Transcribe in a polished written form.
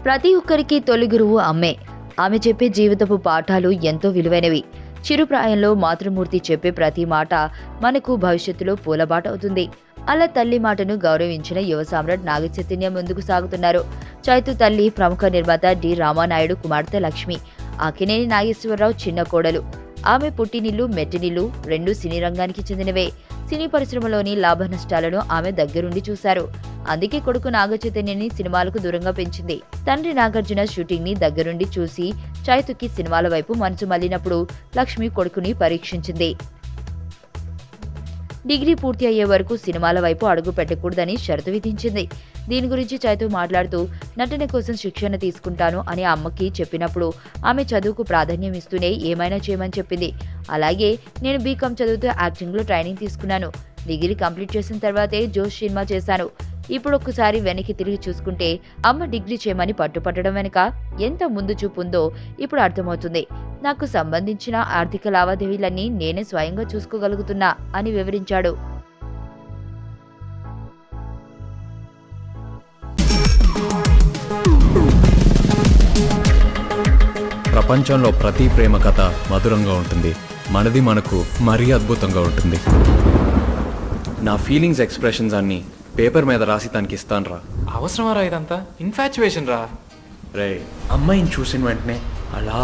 ప్రతి ఒక్కరికి తొలి గురువు అమ్మే. ఆమె చెప్పే జీవితపు పాఠాలు ఎంతో విలువైనవి. చిరుప్రాయంలో మాతృమూర్తి చెప్పే ప్రతి మాట మనకు భవిష్యత్తులో పూలబాట అవుతుంది. అలా తల్లి మాటను గౌరవించిన యువ సామ్రాట్ నాగచైతన్య ముందుకు సాగుతున్నారు. చైతు తల్లి ప్రముఖ నిర్మాత డి రామానాయుడు కుమార్తె లక్ష్మి. అక్కినేని నాగేశ్వరరావు చిన్న కోడలు. ఆమె పుట్టినిల్లు మెట్టినిల్లు రెండు సినీ రంగానికి చెందినవే. సినీ పరిశ్రమలోని లాభ నష్టాలను ఆమె దగ్గరుండి చూశారు. అందుకే కొడుకు నాగచైతన్యని సినిమాలకు దూరంగా పెంచింది. తండ్రి నాగార్జున షూటింగ్ ని దగ్గరుండి చూసి చైతుకి సినిమాల వైపు మనసు మళ్లినప్పుడు లక్ష్మి కొడుకుని పరీక్షించింది. డిగ్రీ పూర్తి అయ్యే వరకు సినిమాల వైపు అడుగు పెట్టకూడదని షరతు విధించింది. దీని గురించి చైతు మాట్లాడుతూ నటన కోసం శిక్షణ తీసుకుంటాను అని అమ్మకి చెప్పినప్పుడు ఆమె చదువుకు ప్రాధాన్యం ఇస్తూనే ఏమైనా చేయమని చెప్పింది. అలాగే నేను బీకామ్ చదువుతూ యాక్టింగ్లో ట్రైనింగ్ తీసుకున్నాను. డిగ్రీ కంప్లీట్ చేసిన తర్వాతే జోష్ సినిమా చేశాను. ఇప్పుడు ఒక్కసారి వెనక్కి తిరిగి చూసుకుంటే అమ్మ డిగ్రీ చేయమని పట్టుపట్టడం వెనుక ఎంత ముందు చూపు ఉందో ఇప్పుడు అర్థమవుతుంది. నాకు సంబంధించిన ఆర్థిక లావాదేవీలన్నీ నేనే స్వయంగా చూసుకోగలుగుతున్నా అని వివరించాడు. ప్రపంచంలో ప్రతి ప్రేమ కథ మధురంగా ఉంటుంది. మనది మనకు మరీ అద్భుతంగా ఉంటుంది. నా ఫీలింగ్స్ ఎక్స్ప్రెషన్స్ అన్నీ పేపర్ మీద రాసి తనకి ఇస్తాను రా. అవసరమా రా ఇదంతా? ఇన్ఫాచ్యువేషన్ రా. రే, అమ్మాయిని చూసిన వెంటనే అలా